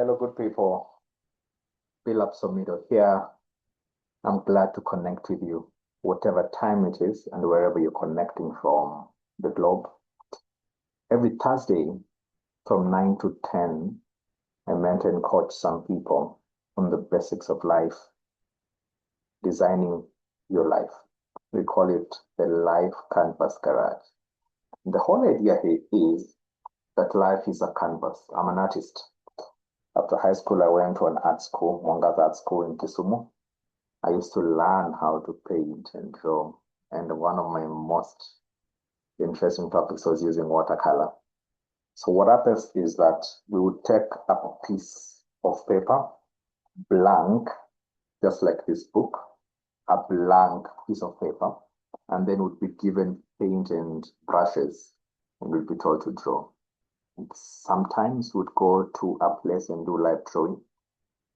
Hello, good people. Billups, Omido here. I'm glad to connect with you, whatever time it is and wherever you're connecting from the globe. Every Thursday from 9 to 10, I mentor and coach some people on the basics of life, designing your life. We call it the Life Canvas Garage. The whole idea here is that life is a canvas. I'm an artist. After high school, I went to an art school, Mwanga's Art School in Kisumu. I used to learn how to paint and draw. And one of my most interesting topics was using watercolor. So what happens is that we would take a piece of paper, blank, just like this book, a blank piece of paper, and then would be given paint and brushes and we'd be told to draw. And sometimes we'd go to a place and do live drawing.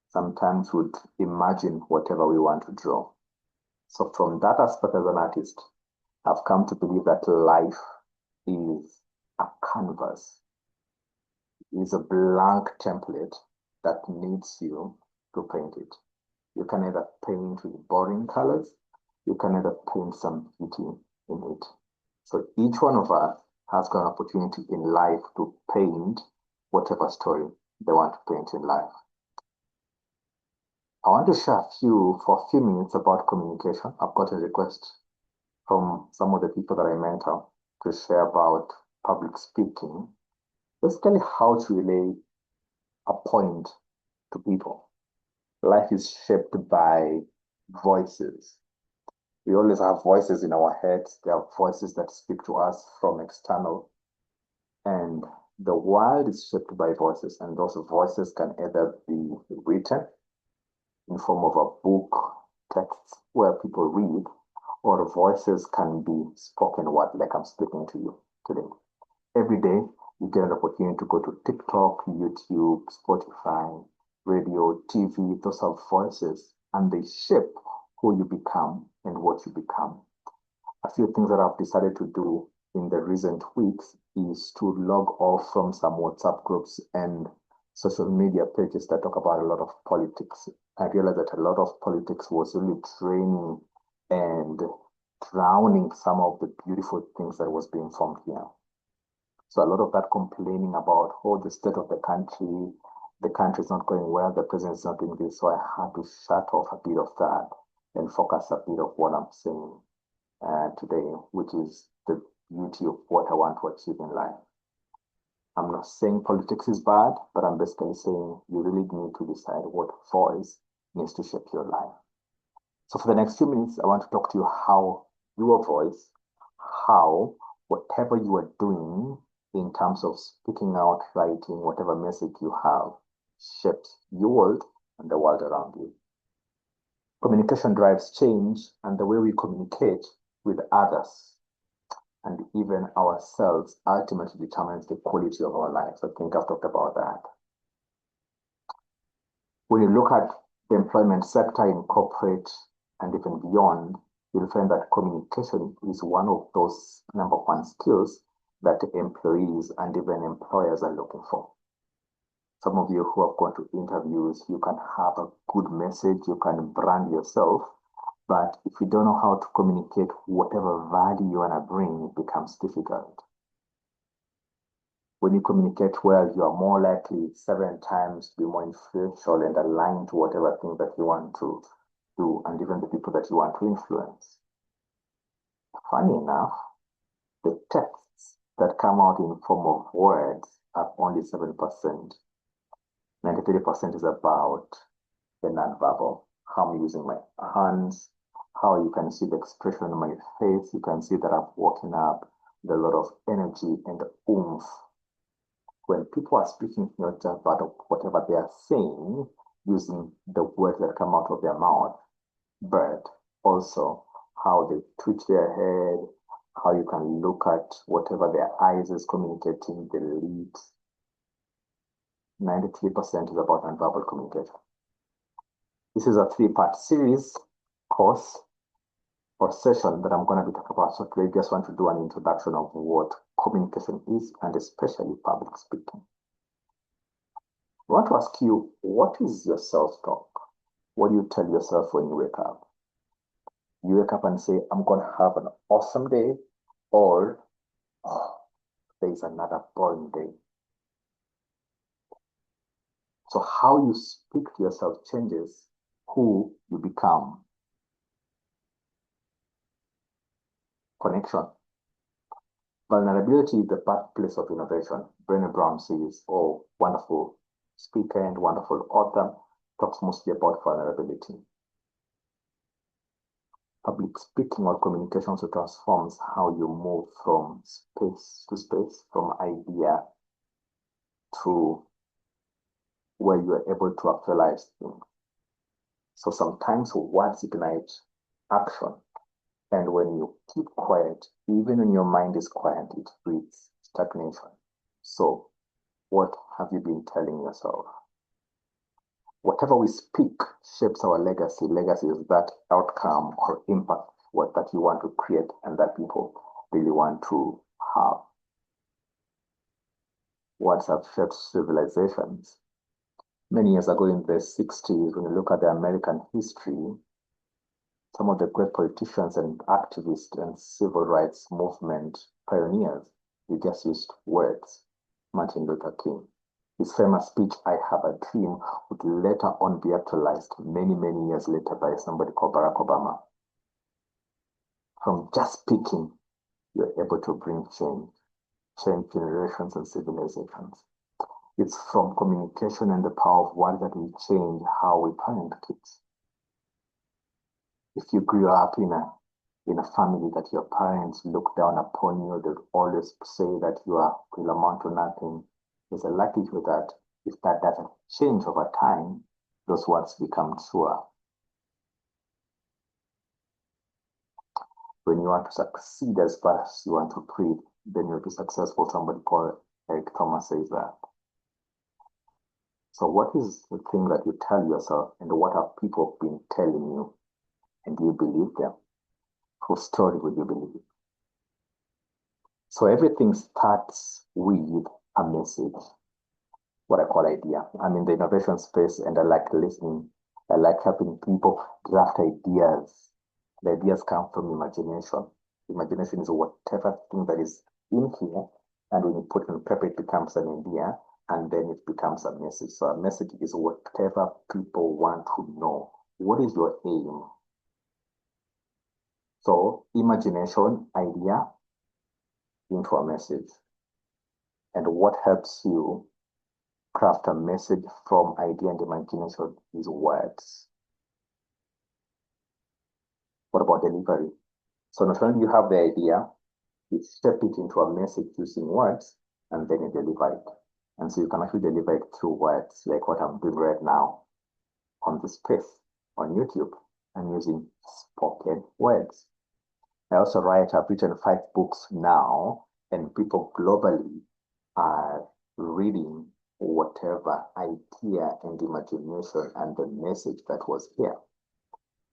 Sometimes we'd imagine whatever we want to draw. So from that aspect as an artist, I've come to believe that life is a canvas, is a blank template that needs you to paint it. You can either paint with boring colors, you can either paint some beauty in it. So each one of us has got an opportunity in life to paint whatever story they want to paint in life. I want to share for a few minutes about communication. I've got a request from some of the people that I mentor to share about public speaking, basically how to relay a point to people. Life is shaped by voices. We always have voices in our heads. There are voices that speak to us from external. And the world is shaped by voices, and those voices can either be written in form of a book, texts where people read, or voices can be spoken word like I'm speaking to you today. Every day, you get an opportunity to go to TikTok, YouTube, Spotify, radio, TV. Those are voices, and they shape who you become and what you become. A few things that I've decided to do in the recent weeks is to log off from some WhatsApp groups and social media pages that talk about a lot of politics. I realized that a lot of politics was really draining and drowning some of the beautiful things that was being formed here. So a lot of that complaining about, oh, the state of the country is not going well, the president is not doing this. So I had to shut off a bit of that and focus a bit of what I'm saying today, which is the beauty of what I want to achieve in life. I'm not saying politics is bad, but I'm basically saying you really need to decide what voice needs to shape your life. So for the next few minutes, I want to talk to you how your voice, how whatever you are doing in terms of speaking out, writing, whatever message you have, shapes your world and the world around you. Communication drives change, and the way we communicate with others and even ourselves ultimately determines the quality of our lives. I think I've talked about that. When you look at the employment sector in corporate and even beyond, you'll find that communication is one of those number one skills that employees and even employers are looking for. Some of you who have gone to interviews, you can have a good message, you can brand yourself, but if you don't know how to communicate whatever value you want to bring, it becomes difficult. When you communicate well, you are more likely 7 times to be more influential and aligned to whatever thing that you want to do and even the people that you want to influence. Funny enough, the texts that come out in form of words are only 7%. 93% is about the nonverbal, how I'm using my hands, how you can see the expression on my face. You can see that I've woken up with a lot of energy and oomph. When people are speaking, not just about whatever they are saying, using the words that come out of their mouth, but also how they twitch their head, how you can look at whatever their eyes is communicating, the lips. 93% is about nonverbal communication. This is a 3-part series course or session that I'm going to be talking about. So today I just want to do an introduction of what communication is and especially public speaking. I want to ask you, what is your self-talk? What do you tell yourself when you wake up? You wake up and say, I'm going to have an awesome day, or, oh, there's another boring day. So how you speak to yourself changes who you become. Connection. Vulnerability is the birthplace of innovation. Brené Brown says, oh, wonderful speaker and wonderful author, talks mostly about vulnerability. Public speaking or communication so transforms how you move from space to space, from idea to where you are able to actualize things. So sometimes words ignite action. And when you keep quiet, even when your mind is quiet, it breeds stagnation. So what have you been telling yourself? Whatever we speak shapes our legacy. Legacy is that outcome or impact what that you want to create and that people really want to have. Words have shaped civilizations. Many years ago in the 60s, when you look at the American history, some of the great politicians and activists and civil rights movement pioneers, they just used words. Martin Luther King. His famous speech, I Have a Dream, would later on be actualized many, many years later by somebody called Barack Obama. From just speaking, you're able to bring change generations and civilizations. It's from communication and the power of words that we change how we parent kids. If you grew up in a family that your parents look down upon you, they always say that you will amount to nothing, there's a likelihood that if that doesn't change over time, those words become truer. When you want to succeed as fast as you want to breathe, then you'll be successful. Somebody called Eric Thomas says that. So what is the thing that you tell yourself, and what have people been telling you, and do you believe them? Whose story will you believe? So everything starts with a message, what I call idea. I'm in the innovation space and I like listening. I like helping people draft ideas. The ideas come from imagination. Imagination is whatever thing that is in here, and when you put it on paper, it becomes an idea, and then it becomes a message. So a message is whatever people want to know. What is your aim? So imagination, idea, into a message. And what helps you craft a message from idea and imagination is words. What about delivery? So not only you have the idea, you step it into a message using words, and then you deliver it. And so you can actually deliver it through words, like what I'm doing right now on this space on YouTube. I'm using spoken words. I also write, I've written 5 books now, and people globally are reading whatever idea and imagination and the message that was here.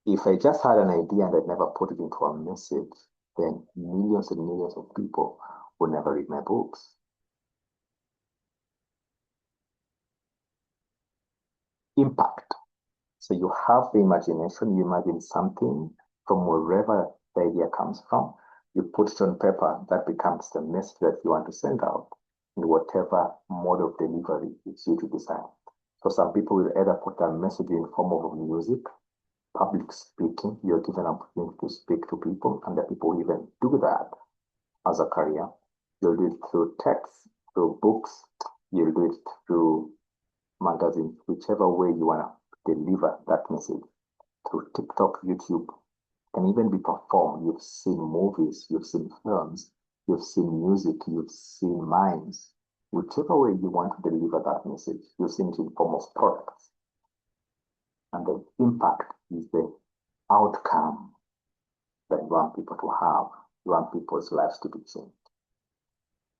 If I just had an idea and I never put it into a message, then millions and millions of people will never read my books. Impact. So you have the imagination, you imagine something from wherever the idea comes from, you put it on paper, that becomes the message that you want to send out in whatever mode of delivery it's you to decide. So some people will either put a message in form of music, public speaking. You're given an opportunity to speak to people, and the people will even do that as a career. You'll do it through text, through books, you'll do it through magazines, whichever way you want to deliver that message. Through TikTok, YouTube, can even be performed. You've seen movies, you've seen films, you've seen music, you've seen mimes. Whichever way you want to deliver that message, you've seen it in form of products. And the impact is the outcome that you want people to have. You want people's lives to be changed.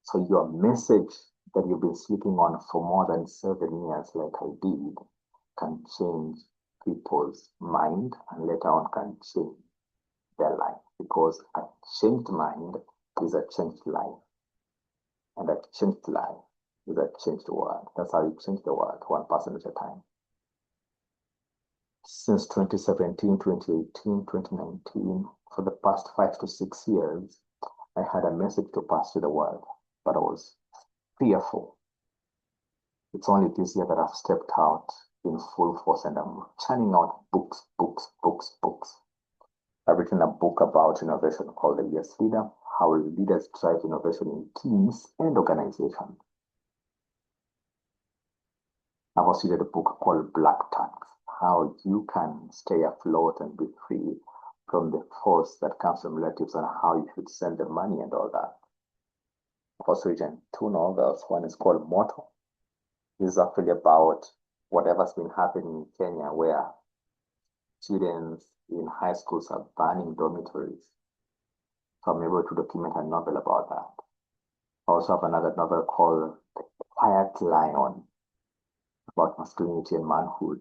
So your message that you've been sleeping on for more than 7 years, like I did, can change people's mind, and later on can change their life, because a changed mind is a changed life, and a changed life is that change the world. That's how you change the world, one person at a time. Since 2017, 2018, 2019, for the past 5 to 6 years, I had a message to pass to the world, but I was fearful. It's only this year that I've stepped out in full force and I'm churning out books, books, books, books. I've written a book about innovation called The Yes Leader, how leaders drive innovation in teams and organizations. I've also read a book called Black Tax, how you can stay afloat and be free from the force that comes from relatives and how you should send the money and all that. I've also written 2 novels. One is called Motto. This is actually about whatever's been happening in Kenya where students in high schools are burning dormitories. So I'm able to document a novel about that. I also have another novel called The Quiet Lion about masculinity and manhood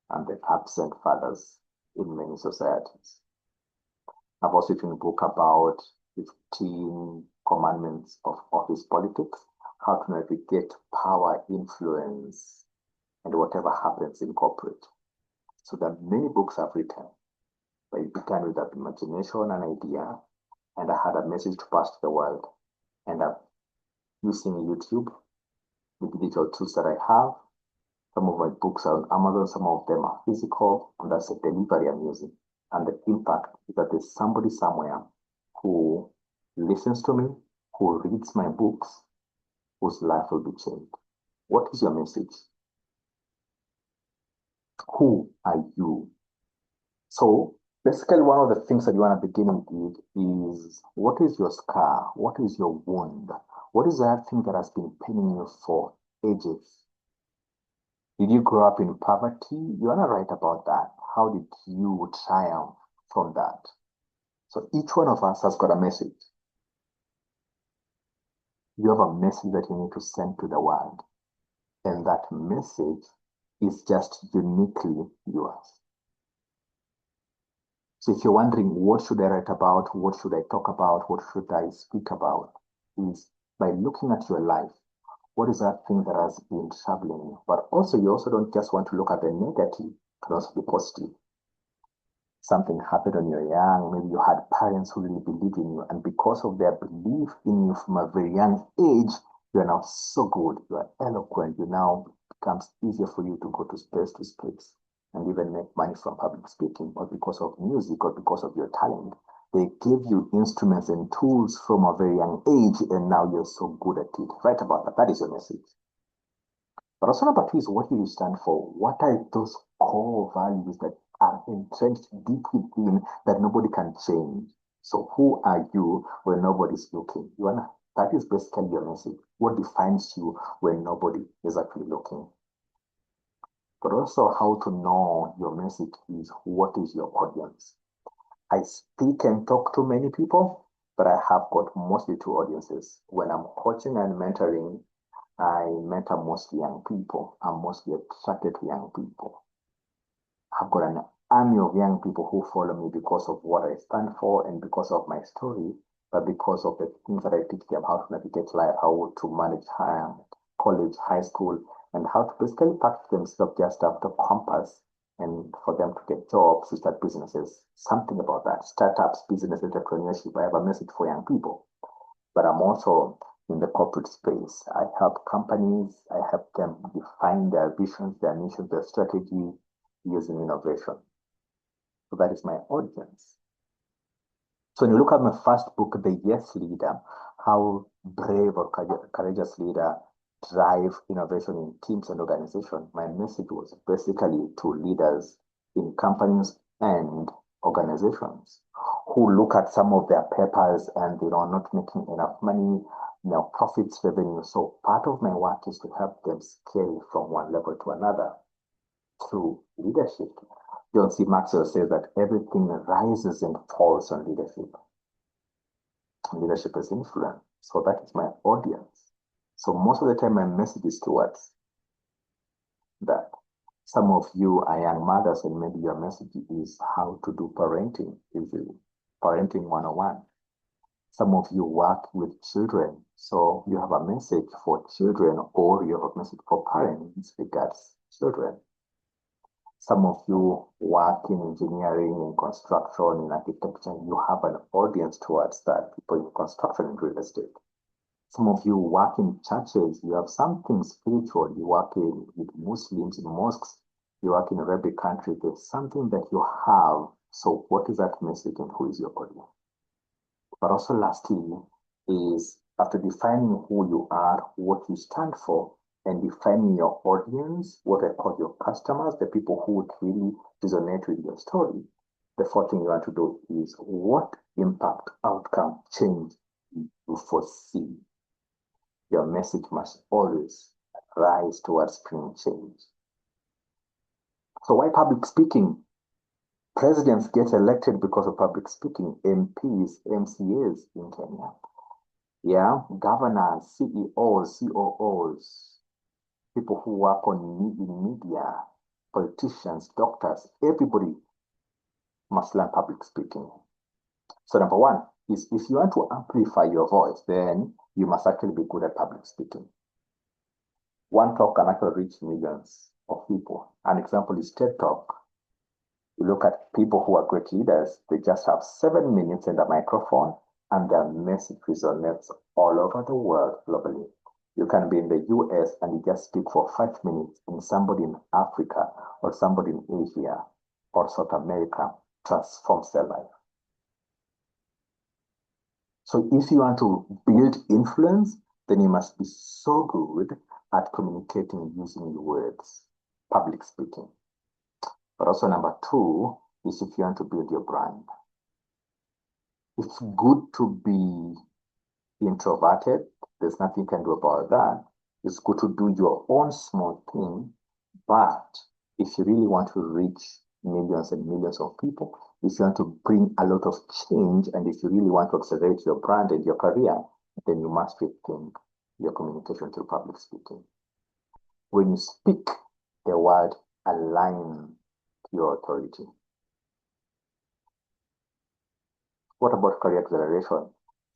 and the absent fathers in many societies. I've also written a book about 15 commandments of office politics, how to navigate power, influence, and whatever happens in corporate. So there are many books I've written, but it began with that imagination and idea, and I had a message to pass to the world. And I'm using YouTube, the digital tools that I have. Some of my books are on Amazon, some of them are physical, and that's the delivery I'm using. And the impact is that there's somebody somewhere who listens to me, who reads my books, whose life will be changed. What is your message? Who are you? So basically, one of the things that you want to begin with is what is your scar? What is your wound? What is that thing that has been paining you for ages? Did you grow up in poverty? You want to write about that. How did you triumph from that? So each one of us has got a message. You have a message that you need to send to the world. And that message is just uniquely yours. So if you're wondering, what should I write about? What should I talk about? What should I speak about? Is by looking at your life, what is that thing that has been troubling you? But also, you also don't just want to look at the negative, it can also be positive. Something happened when you're young, maybe you had parents who really believed in you, and because of their belief in you from a very young age, you are now so good, you are eloquent, you now becomes easier for you to go to space and even make money from public speaking, or because of music, or because of your talent. They give you instruments and tools from a very young age, and now you're so good at it. Write about that. That is your message. But also number 2 is what do you stand for? What are those core values that are entrenched deep within that nobody can change? So who are you when nobody's looking? That is basically your message. What defines you when nobody is actually looking? But also how to know your message is what is your audience. I speak and talk to many people, but I have got mostly 2 audiences. When I'm coaching and mentoring, I mentor mostly young people. I'm mostly attracted to young people. I've got an army of young people who follow me because of what I stand for and because of my story, but because of the things that I teach them, how to navigate life, how to manage college, high school, and how to basically package themselves just after compass and for them to get jobs, to start businesses. Something about that. Startups, business, entrepreneurship. I have a message for young people. But I'm also in the corporate space. I help companies, I help them define their visions, their missions, their strategy using innovation. So that is my audience. So when you look at my first book, The Yes Leader, how brave or courageous leader drive innovation in teams and organizations, my message was basically to leaders in companies and organizations who look at some of their papers and they are not making enough money, profits, revenue. So part of my work is to help them scale from one level to another through leadership. John C. Maxwell says that everything rises and falls on leadership. Leadership is influence. So that is my audience. So most of the time, my message is towards that. Some of you are young mothers, and maybe your message is how to do parenting easily. Parenting 101. Some of you work with children, so you have a message for children or you have a message for parents regards children. Some of you work in engineering, in construction, in architecture, you have an audience towards that, people in construction and real estate. Some of you work in churches, you have something spiritual, you work with Muslims in mosques, you work in Arabic country, there's something that you have. So what is that message and who is your audience? But also lastly is after defining who you are, what you stand for, and defining your audience, what I call your customers, the people who would really resonate with your story. The fourth thing you want to do is what impact, outcome, change you foresee. Your message must always rise towards bringing change. So why public speaking? Presidents get elected because of public speaking, MPs, MCAs in Kenya. Yeah, governors, CEOs, COOs, people who work in media, politicians, doctors, everybody must learn public speaking. So number one is if you want to amplify your voice, then you must actually be good at public speaking. One talk can actually reach millions of people. An example is TED Talk. You look at people who are great leaders, they just have 7 minutes in the microphone and their message resonates all over the world globally. You can be in the US and you just speak for 5 minutes and somebody in Africa or somebody in Asia or South America transforms their life. So if you want to build influence, then you must be so good at communicating using your words, public speaking. But also number two is if you want to build your brand. It's good to be introverted. There's nothing you can do about that. It's good to do your own small thing. But if you really want to reach millions and millions of people, if you want to bring a lot of change, and if you really want to accelerate your brand and your career, then you must rethink your communication through public speaking. When you speak, the word align to your authority. What about career acceleration?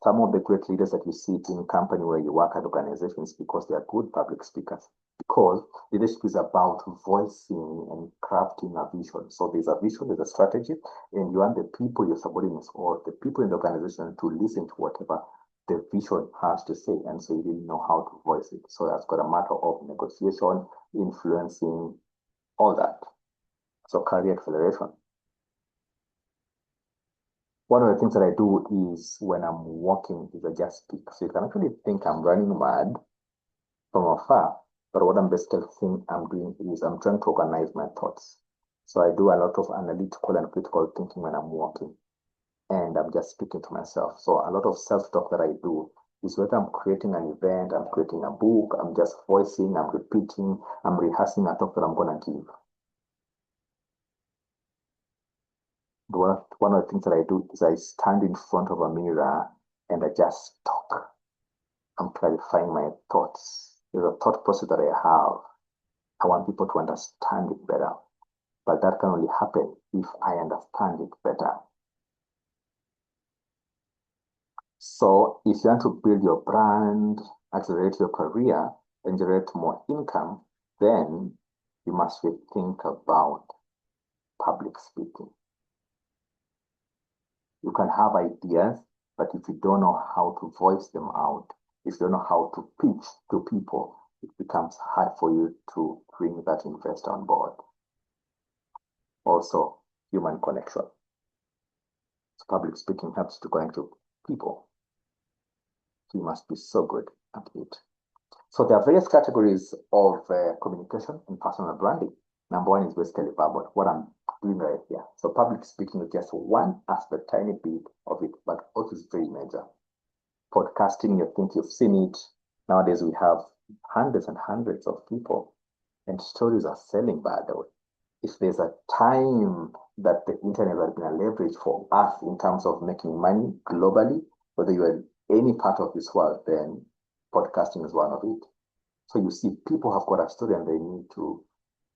Some of the great leaders that you see in company where you work at organizations because they are good public speakers. Because leadership is about voicing and crafting a vision. So there's a vision, there's a strategy, and you want the people, your subordinates, or the people in the organization to listen to whatever the vision has to say. And so you really know how to voice it. So that's got a matter of negotiation, influencing, all that. So career acceleration. One of the things that I do is when I'm walking is I just speak. So you can actually think I'm running mad from afar, but what I'm basically saying I'm doing is I'm trying to organize my thoughts. So I do a lot of analytical and critical thinking when I'm walking, and I'm just speaking to myself. So a lot of self-talk that I do is whether I'm creating an event, I'm creating a book, I'm just voicing, I'm repeating, I'm rehearsing a talk that I'm gonna give. One of the things that I do is I stand in front of a mirror and I just talk. I'm clarifying my thoughts. There's a thought process that I have. I want people to understand it better. But that can only happen if I understand it better. So if you want to build your brand, accelerate your career, and generate more income, then you must think about public speaking. You can have ideas, but if you don't know how to voice them out, if you don't know how to pitch to people, it becomes hard for you to bring that investor on board. Also, human connection. So public speaking helps to connect to people. So you must be so good at it. So there are various categories of communication and personal branding. Number one is basically verbal, what I'm doing right here. So public speaking is just one aspect, tiny bit of it, but also is very major. Podcasting, you think you've seen it. Nowadays we have hundreds and hundreds of people, and stories are selling, by the way. If there's a time that the internet has been a leverage for us in terms of making money globally, whether you're in any part of this world, then podcasting is one of it. So you see, people have got a story and they need to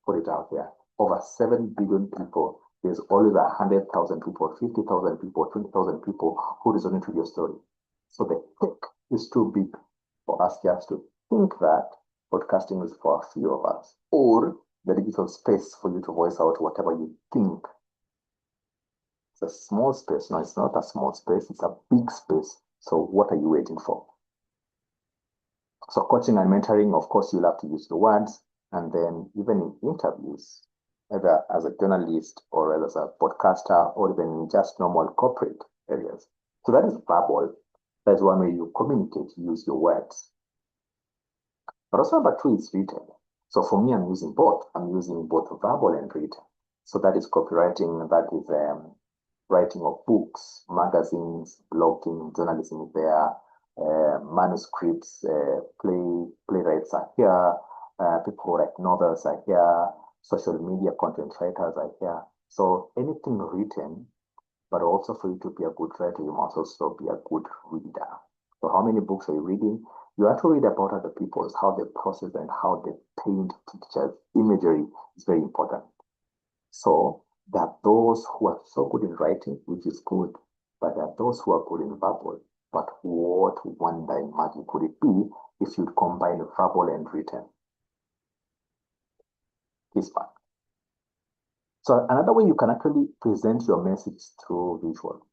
put it out there. Over 7 billion people, there's always 100,000 people, 50,000 people, 20,000 people who resonate with your story. So the cake is too big for us just to think that podcasting is for a few of us, or the digital space for you to voice out whatever you think. It's a small space. No, it's not a small space, it's a big space. So what are you waiting for? So coaching and mentoring, of course, you'll have to use the words. And then even in interviews, either as a journalist or as a podcaster or even in just normal corporate areas. So that is verbal. That's one way you communicate, you use your words. But also number two is written. So for me, I'm using both. I'm using both verbal and written. So that is copywriting, that is writing of books, magazines, blogging, journalism is there, manuscripts, playwrights are here, people who write novels are here, social media content writers are here. So anything written, but also for you to be a good writer, you must also be a good reader. So how many books are you reading? You have to read about other people's, how they process and how they paint pictures. Imagery is very important. So there are those who are so good in writing, which is good, but there are those who are good in verbal. But what wonder and magic could it be if you combine verbal and written? This one. So another way you can actually present your message through visual.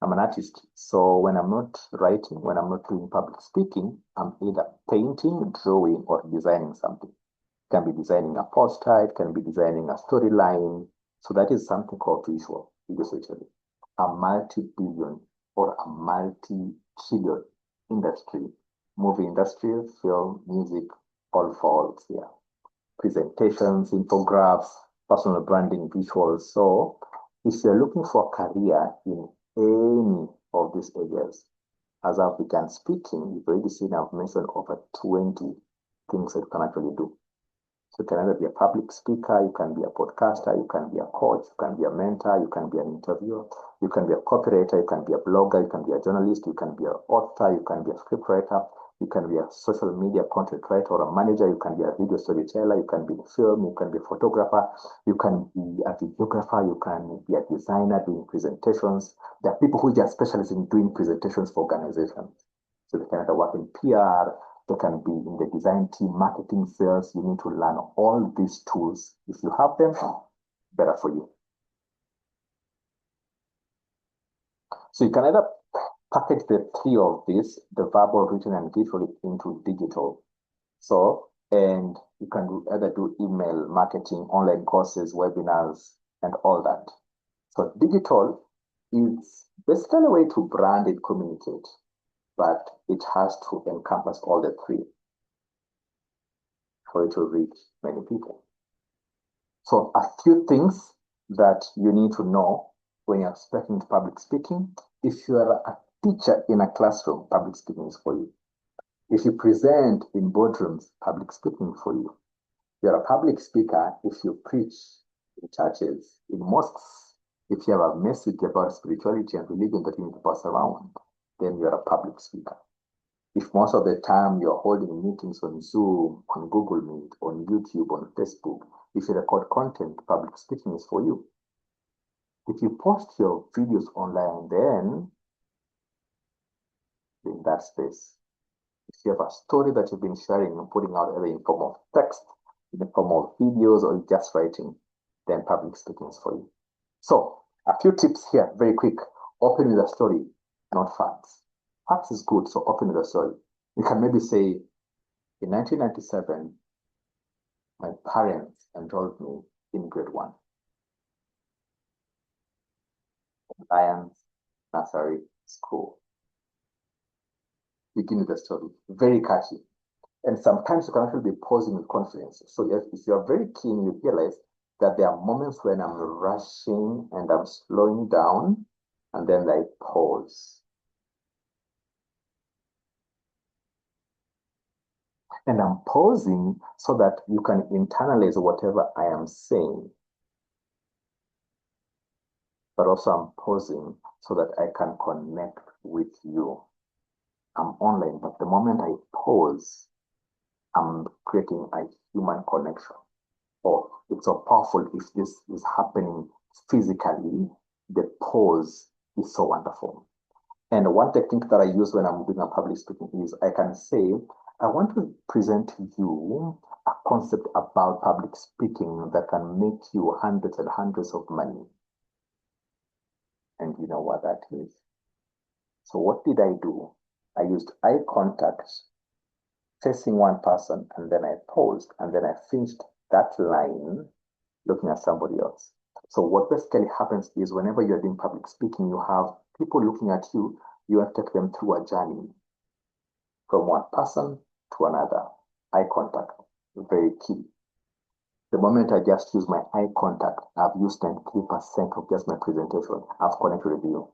I'm an artist, so when I'm not writing, when I'm not doing public speaking, I'm either painting, drawing, or designing something. It can be designing a poster, it can be designing a storyline. So that is something called visual, essentially. A multi-billion or a multi-trillion industry, movie industry, film, music, all falls here. Presentations, infographics, personal branding, visuals. So if you're looking for a career in any of these areas, as I've begun speaking, you've already seen I've mentioned over 20 things that you can actually do. So you can either be a public speaker, you can be a podcaster, you can be a coach, you can be a mentor, you can be an interviewer, you can be a copywriter, you can be a blogger, you can be a journalist, you can be an author, you can be a scriptwriter, you can be a social media content writer or a manager, you can be a video storyteller, you can be a film, you can be a photographer, you can be a videographer, you can be a designer doing presentations. There are people who just specialize in doing presentations for organizations. So they can either work in PR, they can be in the design team, marketing, sales. You need to learn all these tools. If you have them, better for you. So you can either package the three of these, the verbal, written, and visual, into digital. So, and you can either do email marketing, online courses, webinars, and all that. So digital is basically a way to brand and communicate, but it has to encompass all the three for it to reach many people. So a few things that you need to know when you're speaking to public speaking. If you are a teacher in a classroom, public speaking is for you. If you present in boardrooms, public speaking is for you. You're a public speaker if you preach in churches, in mosques. If you have a message about spirituality and religion that you need to pass around, then you're a public speaker. If most of the time you're holding meetings on Zoom, on Google Meet, on YouTube, on Facebook, if you record content, public speaking is for you. If you post your videos online, then in that space, if you have a story that you've been sharing and putting out either in form of text, in the form of videos, or just writing, then public speaking is for you. So a few tips here, very quick. Open with a story, not facts. Facts is good, so open with a story. You can maybe say, in 1997, my parents enrolled me in grade 1. Lions Nursery School. Begin with the story. Very catchy. And sometimes you can actually be posing with confidence. So if you're very keen, you realize that there are moments when I'm rushing and I'm slowing down, and then I pause. And I'm pausing so that you can internalize whatever I am saying. But also I'm pausing so that I can connect with you. I'm online, but the moment I pause, I'm creating a human connection. Or it's so powerful if this is happening physically, the pause is so wonderful. And one technique that I use when I'm doing a public speaking is I can say, I want to present to you a concept about public speaking that can make you hundreds and hundreds of money. And you know what that is. So what did I do? I used eye contact facing one person, and then I paused, and then I finished that line looking at somebody else. So what basically happens is whenever you're doing public speaking, you have people looking at you, you have to take them through a journey from one person to another. Eye contact, very key. The moment I just use my eye contact, I've used 93% of just my presentation. I've connected with you.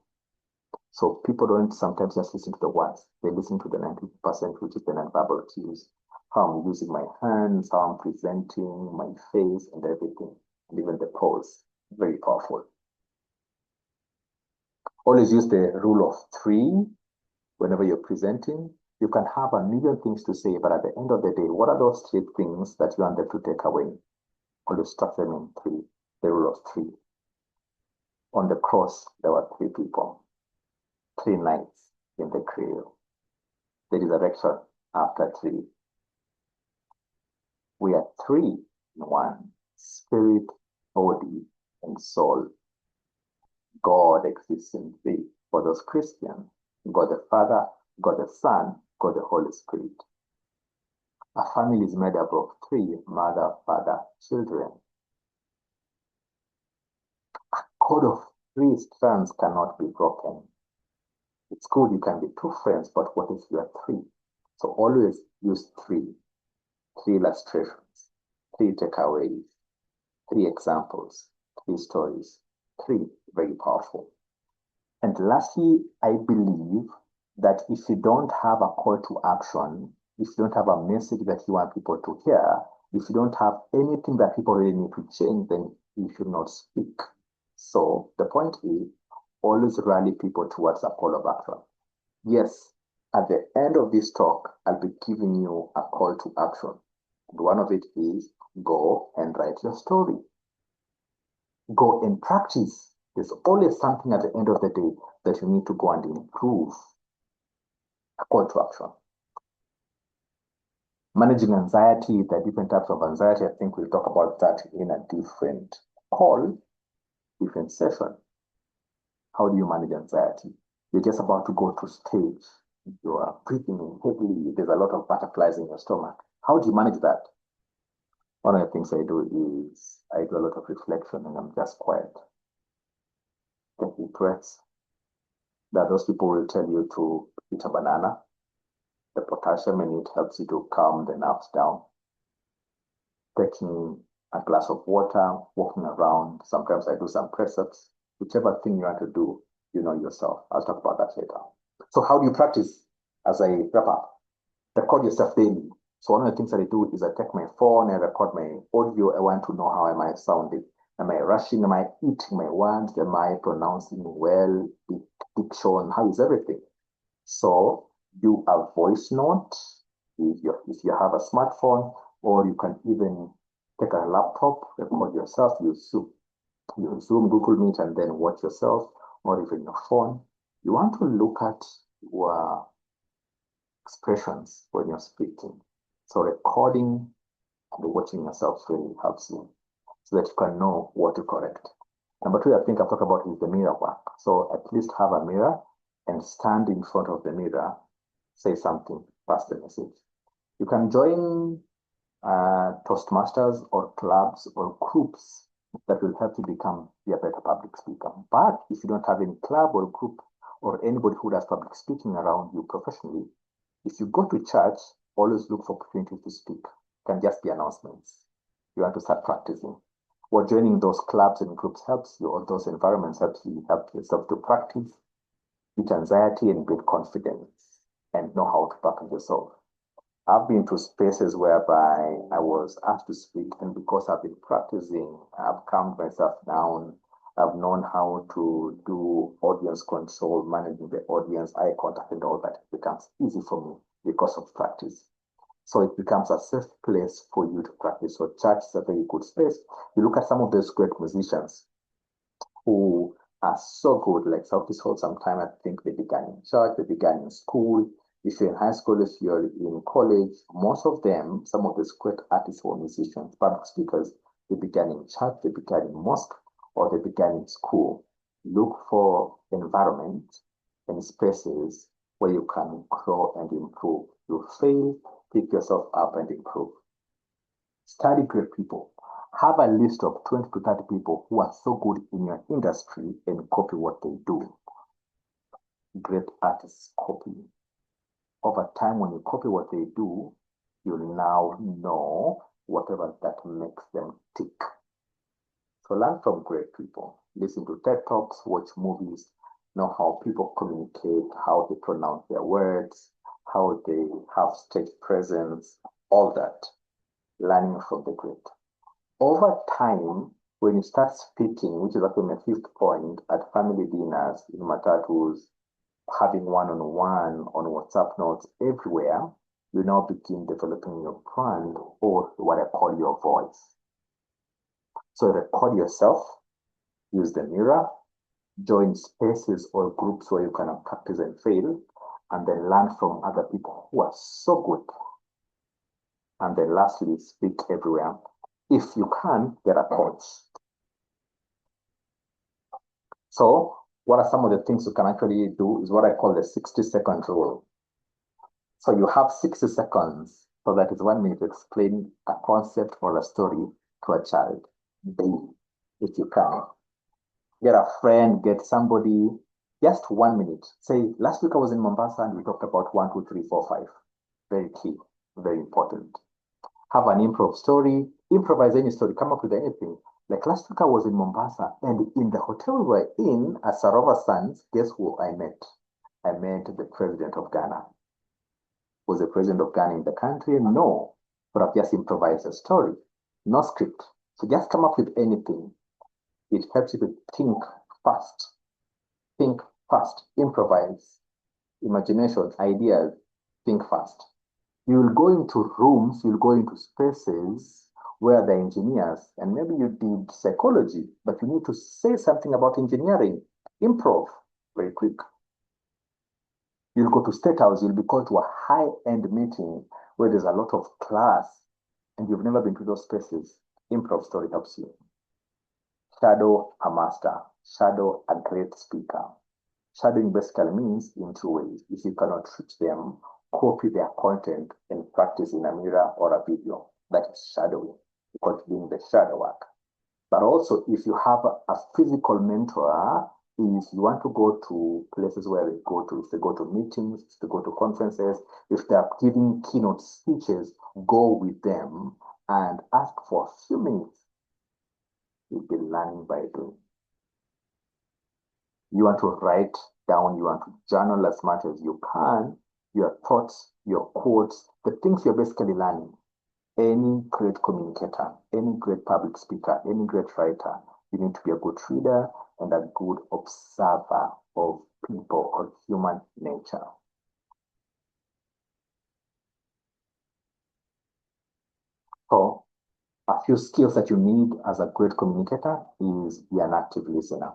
So people don't sometimes just listen to the words. They listen to the 90%, which is the nonverbal cues. How I'm using my hands, how I'm presenting, my face, and everything. And even the pose. Very powerful. Always use the rule of three whenever you're presenting. You can have a million things to say, but at the end of the day, what are those three things that you want them to take away? Always structure them in three. The rule of three. On the cross, there were three people. 3 nights in the grave. The resurrection after 3. We are 3 in one: spirit, body, and soul. God exists in 3. For those Christians, God the Father, God the Son, God the Holy Spirit. A family is made up of 3: mother, father, children. A code of 3 strands cannot be broken. It's good you can be 2 friends, but what if you are 3? So always use 3. 3 illustrations, 3 takeaways, 3 examples, 3 stories. 3, very powerful. And lastly, I believe that if you don't have a call to action, if you don't have a message that you want people to hear, if you don't have anything that people really need to change, then you should not speak. So the point is, always rally people towards a call of action. Yes, at the end of this talk, I'll be giving you a call to action. And one of it is go and write your story. Go and practice. There's always something at the end of the day that you need to go and improve. A call to action. Managing anxiety, the different types of anxiety, I think we'll talk about that in a different call, different session. How do you manage anxiety? You're just about to go to stage. You are breathing in heavily. There's a lot of butterflies in your stomach. How do you manage that? One of the things I do is I do a lot of reflection and I'm just quiet. Take deep breaths. That those people will tell you to eat a banana. The potassium in it helps you to calm the nerves down. Taking a glass of water, walking around. Sometimes I do some press-ups. Whichever thing you want to do, you know yourself. I'll talk about that later. So how do you practice? As I wrap up, record yourself daily. So one of the things that I do is I take my phone and record my audio. I want to know how am I sounding. Am I rushing? Am I eating my words? Am I pronouncing well? Diction? How is everything? So do a voice note if you have a smartphone, or you can even take a laptop, record yourself, use Zoom, Google Meet, and then watch yourself, or even your phone. You want to look at your expressions when you're speaking. So recording and watching yourself really helps you so that you can know what to correct. Number 2, I think I'll talk about is the mirror work. So at least have a mirror and stand in front of the mirror, say something, pass the message. You can join Toastmasters or clubs or groups that will help you be a better public speaker. But if you don't have any club or group or anybody who does public speaking around you professionally, if you go to church, always look for opportunities to speak. It can just be announcements. You want to start practicing. Or joining those clubs and groups helps you, or those environments help yourself to practice, beat anxiety and build confidence, and know how to back yourself. I've been to spaces whereby I was asked to speak, and because I've been practicing, I've calmed myself down. I've known how to do audience control, managing the audience, eye contact, and all that. It becomes easy for me because of practice. So it becomes a safe place for you to practice. So church is a very good space. You look at some of those great musicians who are so good. Like Southeast Wholesome Time, I think they began in church, they began in school. If you're in high school, if you're in college, most of them, some of these great artists or musicians, public speakers, they began in church, they began in mosque, or they began in school. Look for environments and spaces where you can grow and improve. You fail, pick yourself up and improve. Study great people. Have a list of 20 to 30 people who are so good in your industry and copy what they do. Great artists copy. Over time, when you copy what they do, you'll now know whatever that makes them tick. So learn from great people. Listen to TED Talks, watch movies, know how people communicate, how they pronounce their words, how they have stage presence, all that. Learning from the great. Over time, when you start speaking, which is actually my fifth point, at family dinners, in matatus, having one-on-one on WhatsApp notes everywhere, you now begin developing your brand or what I call your voice. So record yourself, use the mirror, join spaces or groups where you can practice and fail, and then learn from other people who are so good. And then lastly, speak everywhere. If you can, get a coach. So what are some of the things you can actually do is what I call the 60-second rule. So you have 60 seconds, so that is 1 minute to explain a concept or a story to a child daily, if you can. Get a friend, get somebody, just 1 minute. Say, last week I was in Mombasa and we talked about 1, 2, 3, 4, 5. Very key, very important. Have an improv story, improvise any story, come up with anything. Like last week I was in Mombasa and in the hotel we were in at Sarova Sands, guess who I met? I met the president of Ghana. Was the president of Ghana in the country? No. But I've just improvised a story. No script. So just come up with anything. It helps you to think fast. Think fast. Improvise. Imagination, ideas. Think fast. You will go into rooms, you'll go into spaces where the engineers, and maybe you did psychology, but you need to say something about engineering. Improv very quick. You'll go to State House, you'll be called to a high-end meeting where there's a lot of class and you've never been to those spaces. Improv story helps you. Shadow a master, shadow a great speaker. Shadowing basically means in two ways. If you cannot reach them, copy their content and practice in a mirror or a video. That is shadowing, because doing the shadow work. But also, if you have a physical mentor, if you want to go to places where they go to, if they go to meetings, if they go to conferences, if they are giving keynote speeches, go with them and ask for a few minutes. You'll be learning by doing. You want to write down, you want to journal as much as you can, your thoughts, your quotes, the things you're basically learning. Any great communicator, any great public speaker, any great writer, you need to be a good reader and a good observer of people, of human nature. So, a few skills that you need as a great communicator is be an active listener.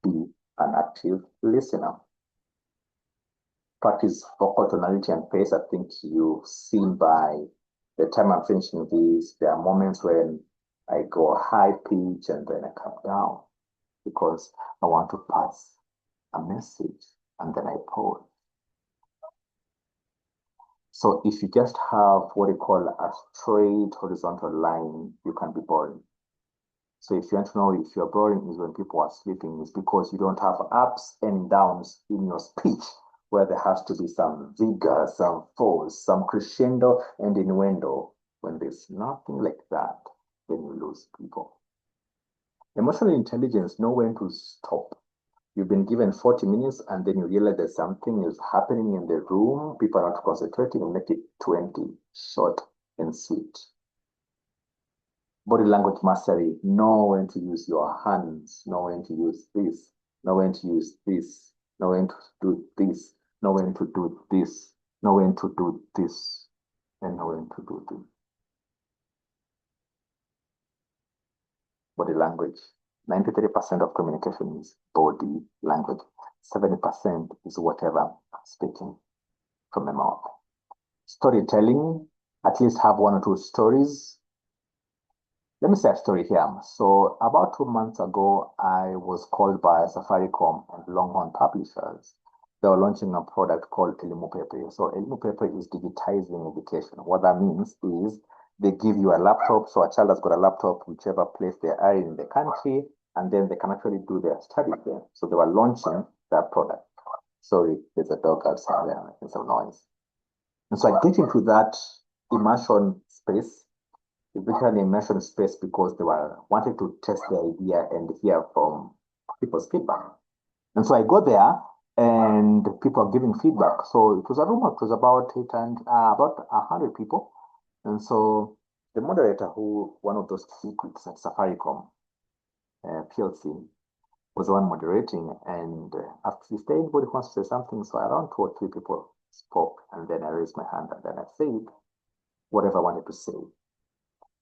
Be an active listener. Practice vocal tonality and pace. I think you've seen by the time I'm finishing this, there are moments when I go high pitch and then I come down because I want to pass a message and then I pause. So if you just have what you call a straight horizontal line, you can be boring. So if you want to know if you're boring is when people are sleeping, it's because you don't have ups and downs in your speech, where there has to be some vigor, some force, some crescendo and innuendo. When there's nothing like that, then you lose people. Emotional intelligence, know when to stop. You've been given 40 minutes and then you realize that something is happening in the room, people are not concentrating, and make it 20, short and sweet. Body language mastery, know when to use your hands, know when to use this, know when to use this, know when to do this, know when to do this, know when to do this, and know when to do this. Body language. 93% of communication is body language. 70% is whatever I'm speaking from the mouth. Storytelling, at least have one or two stories. Let me say a story here. So about 2 months ago, I was called by Safaricom and Longhorn Publishers. They were launching a product called Elimu Pepe. So Elimu Pepe is digitizing education. What that means is they give you a laptop. So a child has got a laptop, whichever place they are in the country, and then they can actually do their studies there. So they were launching that product. Sorry, there's a dog outside there making some noise. And so I get into that immersion space, an immersion space because they were wanted to test the idea and hear from people's feedback. And so I go there and people are giving feedback. So it was a room, it was about 100 people. And so the moderator, who one of those secrets at Safaricom PLC, was the one moderating, and asked if anybody wants to say something. So around 2 or 3 people spoke, and then I raised my hand and then I said whatever I wanted to say.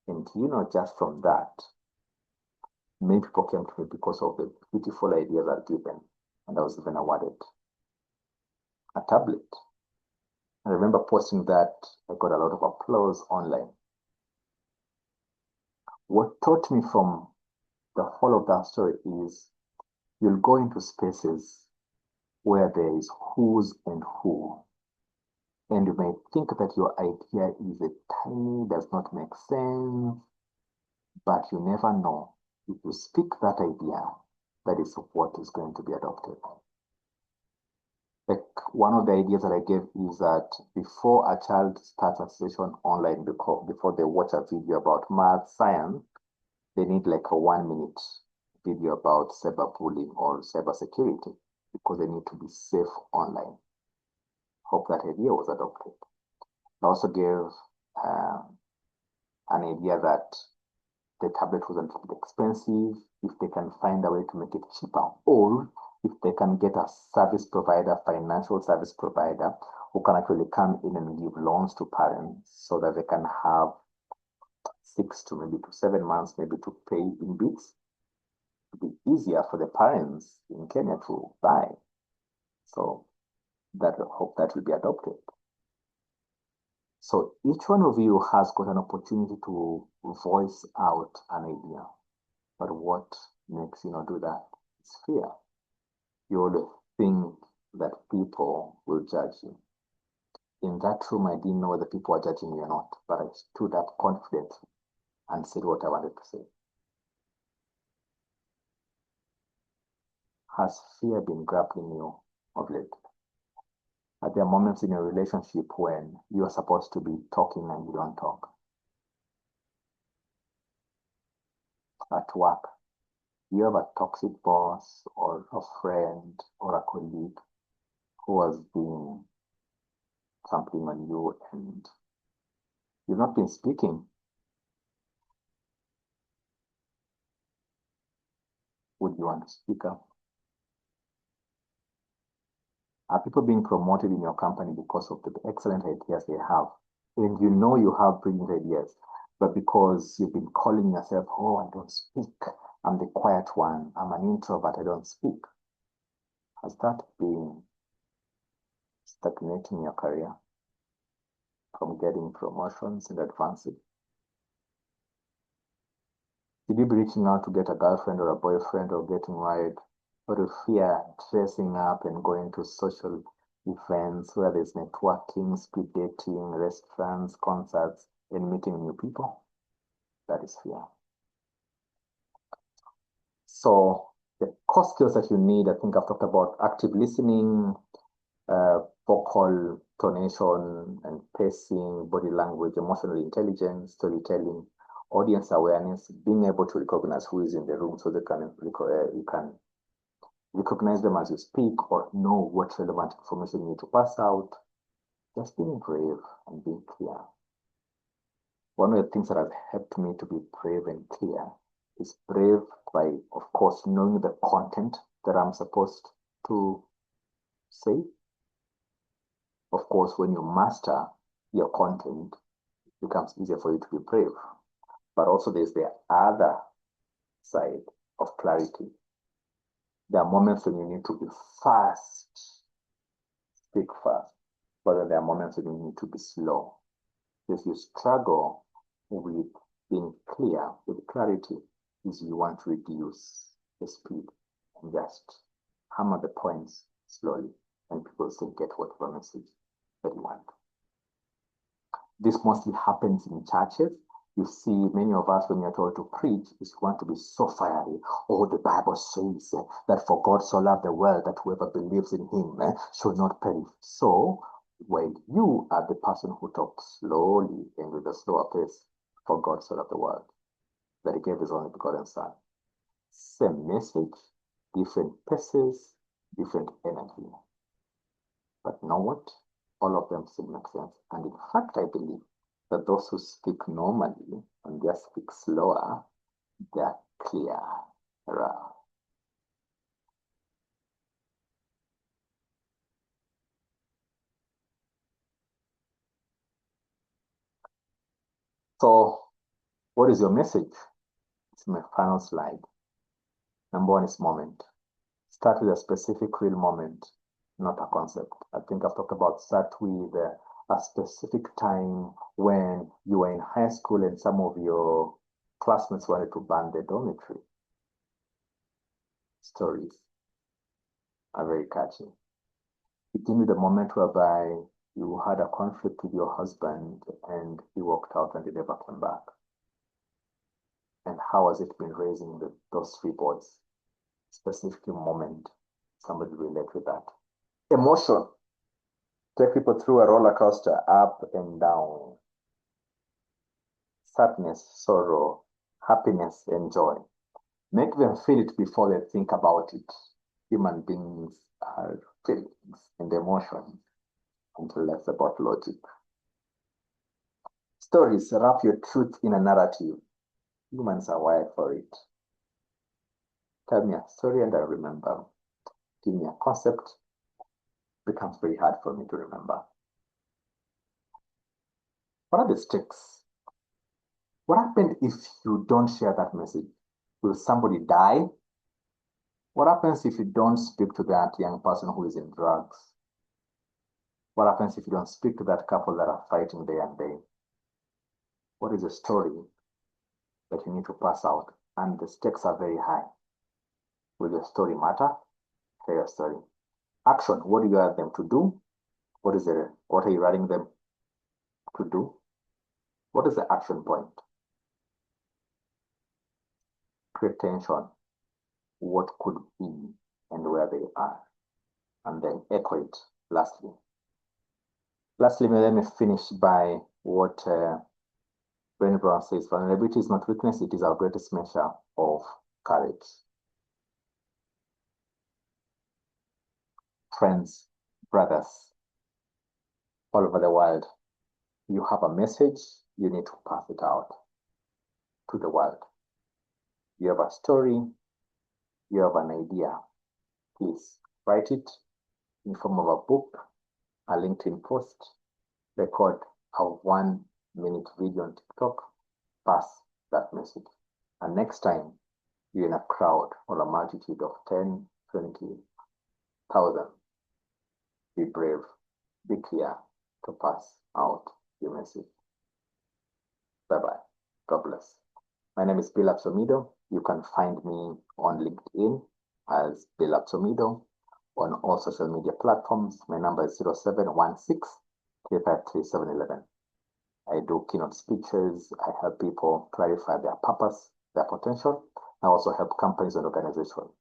And just from that, many people came to me because of the beautiful ideas I'd given, and I was even awarded a tablet. I remember posting that. I got a lot of applause online. What taught me from the whole of that story is you'll go into spaces where there is who's and who. And you may think that your idea is a tiny, does not make sense, but you never know. If you speak that idea, that is what is going to be adopted. Like one of the ideas that I gave is that before a child starts a session online, before they watch a video about math, science, they need like a 1-minute video about cyberbullying or cybersecurity because they need to be safe online. Hope that idea was adopted. I also gave an idea that the tablet wasn't expensive, if they can find a way to make it cheaper, or if they can get a service provider, financial service provider, who can actually come in and give loans to parents so that they can have 6 to maybe to 7 months, maybe to pay in bits. It would be easier for the parents in Kenya to buy. So that I hope that will be adopted. So each one of you has got an opportunity to voice out an idea. But what makes you not do that? It's fear. You always think that people will judge you. In that room, I didn't know whether people were judging me or not, but I stood up confidently and said what I wanted to say. Has fear been grappling you of late? Are there moments in your relationship when you are supposed to be talking and you don't talk? At work, you have a toxic boss or a friend or a colleague who has been trampling on you and you've not been speaking. Would you want to speak up? Are people being promoted in your company because of the excellent ideas they have? And you know you have brilliant ideas, but because you've been calling yourself, oh, I don't speak, I'm the quiet one, I'm an introvert, I don't speak. Has that been stagnating your career from getting promotions and advancing? Did you be reaching out to get a girlfriend or a boyfriend or getting married, or to fear dressing up and going to social events where there's networking, speed dating, restaurants, concerts, and meeting new people? That is fear. So the core skills that you need, I think I've talked about active listening, vocal tonation and pacing, body language, emotional intelligence, storytelling, audience awareness, being able to recognize who is in the room so you can recognize them as you speak or know what relevant information you need to pass out. Just being brave and being clear. One of the things that has helped me to be brave and clear is brave by, of course, knowing the content that I'm supposed to say. Of course, when you master your content, it becomes easier for you to be brave. But also there's the other side of clarity. There are moments when you need to be fast, speak fast, but then there are moments when you need to be slow. If you struggle with being clear, with clarity, is you want to reduce the speed and just hammer the points slowly, and people still get whatever message that you want. This mostly happens in churches. You see, many of us, when you're told to preach, is want to be so fiery. Oh, the Bible says that for God so loved the world that whoever believes in him should not perish. So, when you are the person who talks slowly and with a slower pace, for God so loved the world, that he gave his only begotten Son. Same message, different paces, different energy. But you know what? All of them still make sense. And in fact, I believe that those who speak normally and just speak slower, they're clearer. So, what is your message? It's my final slide. Number one is moment. Start with a specific real moment, not a concept. I think I've talked about start with a specific time when you were in high school and some of your classmates wanted to ban the dormitory. Stories are very catchy. Begin with the moment whereby you had a conflict with your husband and he walked out and he never came back. And how has it been raising those three boards? Specific moment, somebody relate with that. Emotion. Take people through a roller coaster, up and down. Sadness, sorrow, happiness, and joy. Make them feel it before they think about it. Human beings are feelings and emotions until less about logic. Stories, wrap your truth in a narrative. Humans are wired for it. Tell me a story and I remember. Give me a concept, becomes very hard for me to remember. What are the stakes? What happens if you don't share that message? Will somebody die? What happens if you don't speak to that young person who is in drugs? What happens if you don't speak to that couple that are fighting day and day? What is the story that you need to pass out? And the stakes are very high. Will your story matter? Share your story. Action. What do you want them to do? What are you writing them to do? What is the action point? Create tension. What could be and where they are. And then echo it lastly. Lastly, let me finish by what Brené Brown says, vulnerability is not weakness, it is our greatest measure of courage. Friends, brothers, all over the world, you have a message, you need to pass it out to the world. You have a story, you have an idea, please write it in form of a book, a LinkedIn post, record a 1-minute video on TikTok, pass that message. And next time you're in a crowd or a multitude of 10, 20,000, be brave, be clear to pass out your message. Bye-bye. God bless. My name is Billups Omido. You can find me on LinkedIn as Billups Omido. On all social media platforms, my number is 0716 353 I do keynote speeches. I help people clarify their purpose, their potential. I also help companies and organizations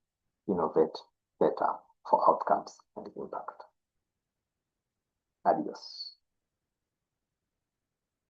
innovate better for outcomes and impact. Adios.